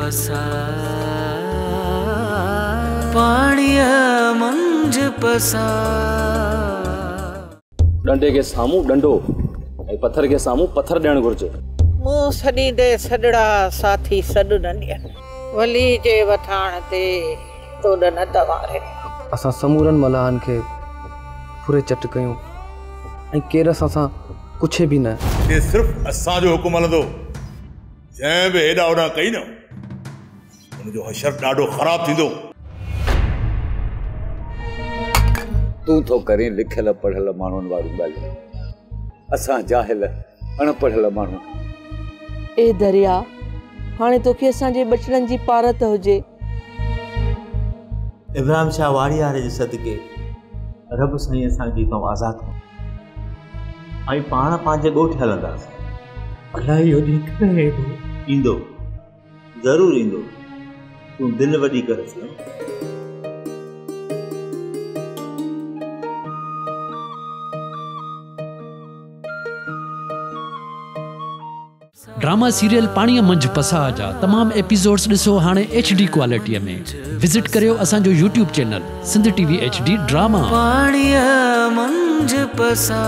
पसा पाणीअ मंझ पसा। डंडे के सामू डंडो ऐं पत्थर के सामू पत्थर ॾियणु घुर्जे। मूं सॾींदे सॾड़ा साथी सॾ न ॾियनि, वली जे वठाण ते तोड़ न दवारे। असां समूरनि मलाहनि खे फुरे चट कयूं ऐं केर असां कुझु बि न। ये सिर्फ़ असांजो हुकुम हलंदो, जंहिं बि हेॾा होॾा कई न उनजो हशर ॾाढो ख़राब थींदो। तूं तो करीं लिखियल पढ़ियल माण्हुनि वारियूं ॻाल्हियूं, असां जाहिल अणपढ़ियल माण्हू। ए दरिया, हाणे तोखे असांजे बचड़नि जी पारत हुजे। इब्राहिम शाह वाड़ियारे जे सदके रब साईं असांजी तो आज़ाद ऐं पाण पंहिंजे ॻोठ हलंदासीं। अलाह इहो ॾींहुं कॾहिं ईंदो? ज़रूरु ईंदो, तूं दिलि वॾी कर। ड्रामा सीरियल पाणीअ मंझि पसा जा तमाम एपिसोड्स ॾिसो हाणे HD क्वालिटीअ में। विजिट करियो असांजो YouTube channel Sindh TV HD drama. पाणीअ मंझि पसा।